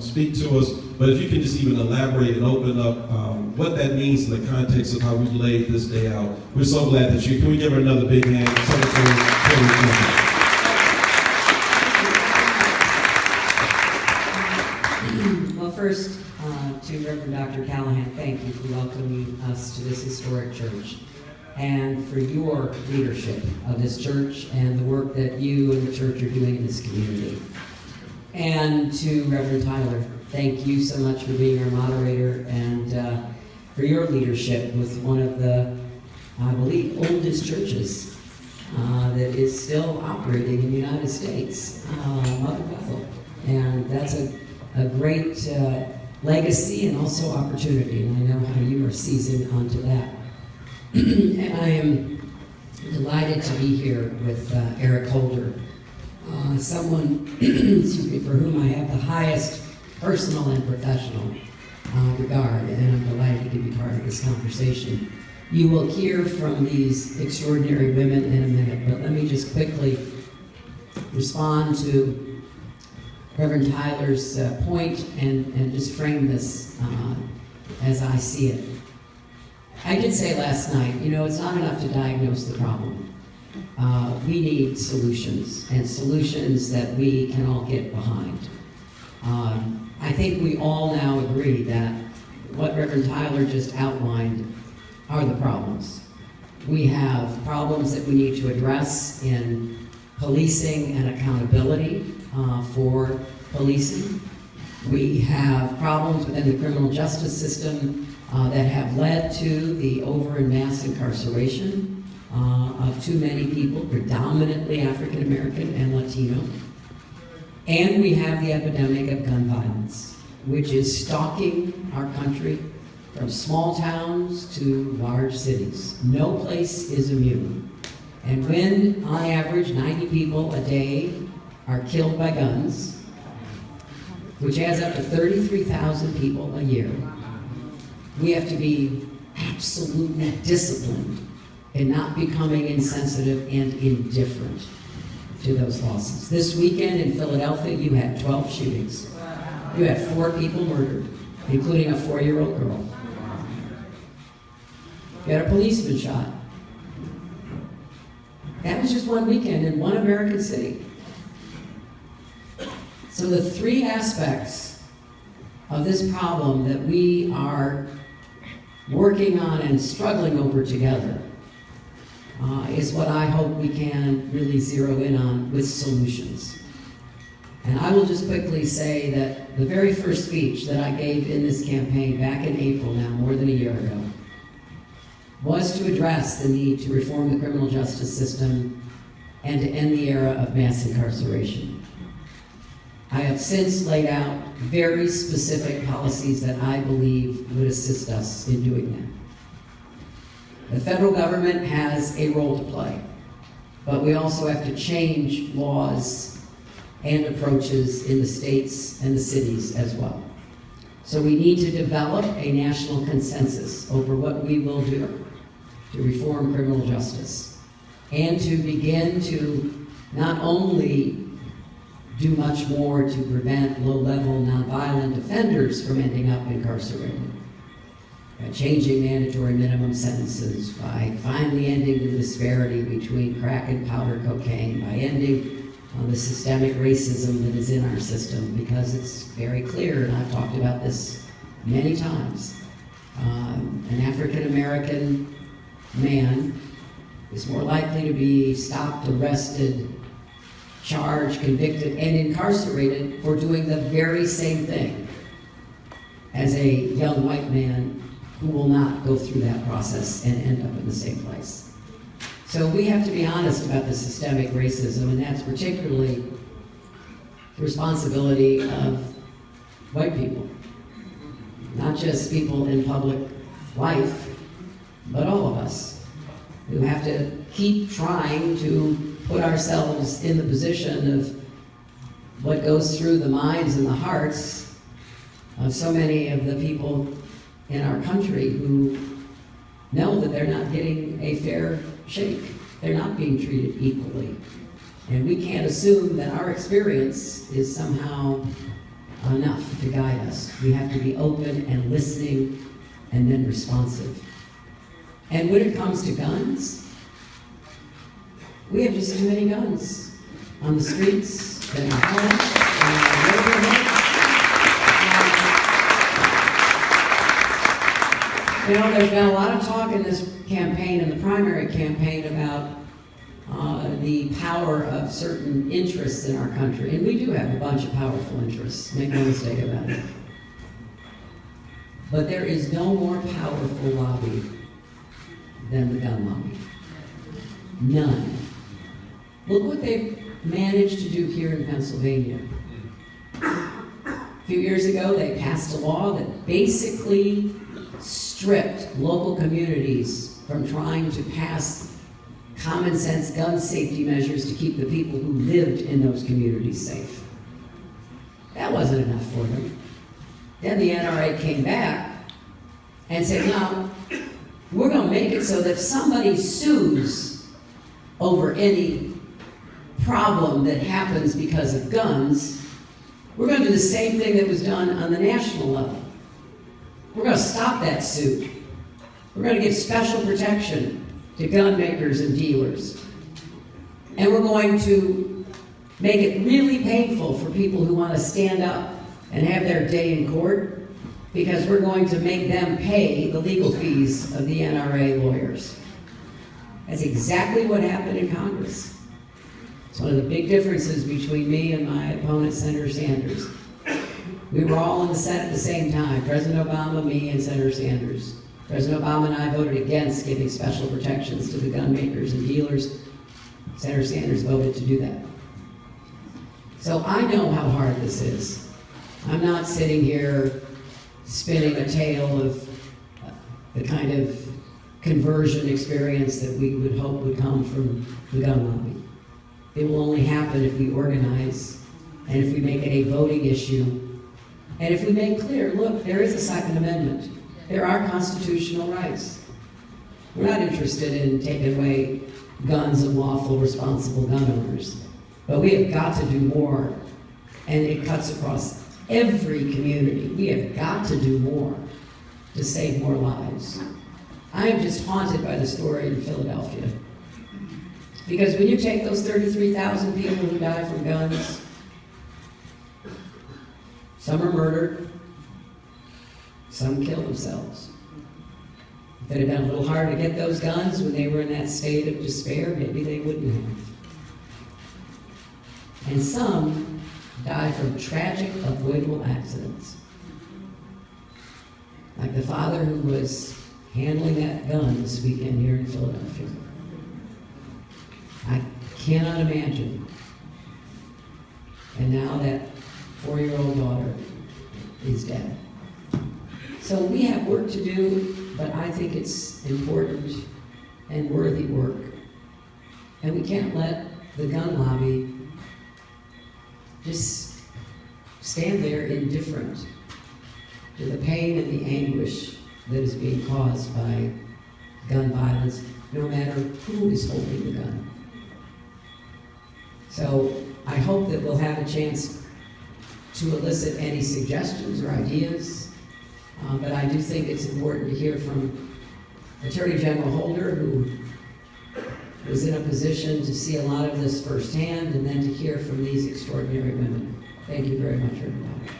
speak to us. But if you can just even elaborate and open up what that means in the context of how we laid this day out. We're so glad that can we give her another big hand? Well, first, to Reverend Dr. Callahan, thank you for welcoming us to this historic church and for your leadership of this church and the work that you and the church are doing in this community. And to Reverend Tyler, thank you so much for being our moderator and for your leadership with one of the, I believe, oldest churches that is still operating in the United States, Mother Bethel. And that's a great legacy and also opportunity, and I know how you are seasoned onto that. And I am delighted to be here with Eric Holder, someone excuse me, for whom I have the highest personal and professional regard, and I'm delighted to be part of this conversation. You will hear from these extraordinary women in a minute, but let me just quickly respond to Reverend Tyler's point and just frame this as I see it. I did say last night, it's not enough to diagnose the problem. We need solutions, and solutions that we can all get behind. I think we all now agree that what Reverend Tyler just outlined are the problems. We have problems that we need to address in policing and accountability for policing. We have problems within the criminal justice system that have led to the over and mass incarceration of too many people, predominantly African American and Latino. And we have the epidemic of gun violence, which is stalking our country from small towns to large cities. No place is immune. And when, on average, 90 people a day are killed by guns, which adds up to 33,000 people a year, we have to be absolutely disciplined in not becoming insensitive and indifferent to those losses. This weekend in Philadelphia, you had 12 shootings. You had 4 people murdered, including a 4-year-old girl. You had a policeman shot. That was just one weekend in one American city. So the 3 aspects of this problem that we are working on and struggling over together is what I hope we can really zero in on with solutions. And I will just quickly say that the very first speech that I gave in this campaign back in April, now more than a year ago, was to address the need to reform the criminal justice system and to end the era of mass incarceration. I have since laid out very specific policies that I believe would assist us in doing that. The federal government has a role to play, but we also have to change laws and approaches in the states and the cities as well. So we need to develop a national consensus over what we will do to reform criminal justice and to begin to not only do much more to prevent low-level nonviolent offenders from ending up incarcerated, by changing mandatory minimum sentences, by finally ending the disparity between crack and powder cocaine, by ending the systemic racism that is in our system, because it's very clear, and I've talked about this many times, an African American man is more likely to be stopped, arrested, charged, convicted, and incarcerated for doing the very same thing as a young white man who will not go through that process and end up in the same place. So we have to be honest about the systemic racism, and that's particularly the responsibility of white people, not just people in public life, but all of us, who have to keep trying to put ourselves in the position of what goes through the minds and the hearts of so many of the people in our country who know that they're not getting a fair shake. They're not being treated equally. And we can't assume that our experience is somehow enough. to guide us. We have to be open and listening and then responsive. And when it comes to guns, we have just too many guns on the streets, in our homes, in our neighborhoods. You know, there's been a lot of talk in this campaign, in the primary campaign, about the power of certain interests in our country. And we do have a bunch of powerful interests, make no mistake about it. But there is no more powerful lobby than the gun lobby. None. Look what they've managed to do here in Pennsylvania. A few years ago, they passed a law that basically stripped local communities from trying to pass common sense gun safety measures to keep the people who lived in those communities safe. That wasn't enough for them. Then the NRA came back and said, no, we're going to make it so that if somebody sues over any problem that happens because of guns, we're going to do the same thing that was done on the national level. We're going to stop that suit. We're going to give special protection to gun makers and dealers. And we're going to make it really painful for people who want to stand up and have their day in court, because we're going to make them pay the legal fees of the NRA lawyers. That's exactly what happened in Congress. It's one of the big differences between me and my opponent, Senator Sanders. We were all in the Senate at the same time, President Obama, me, and Senator Sanders. President Obama and I voted against giving special protections to the gun makers and dealers. Senator Sanders voted to do that. So I know how hard this is. I'm not sitting here spinning a tale of the kind of conversion experience that we would hope would come from the gun lobby. It will only happen if we organize and if we make it a voting issue. And if we make clear, look, there is a Second Amendment. There are constitutional rights. We're not interested in taking away guns and lawful, responsible gun owners. But we have got to do more. And it cuts across every community. We have got to do more to save more lives. I am just haunted by the story in Philadelphia. Because when you take those 33,000 people who die from guns, some are murdered, some kill themselves. If it had been a little harder to get those guns when they were in that state of despair, maybe they wouldn't have. And some die from tragic, avoidable accidents. Like the father who was handling that gun this weekend here in Philadelphia. I cannot imagine. And now that 4-year-old daughter is dead. So we have work to do, but I think it's important and worthy work. And we can't let the gun lobby just stand there indifferent to the pain and the anguish that is being caused by gun violence, no matter who is holding the gun. So I hope that we'll have a chance to elicit any suggestions or ideas, but I do think it's important to hear from Attorney General Holder, who was in a position to see a lot of this firsthand, and then to hear from these extraordinary women. Thank you very much, everybody.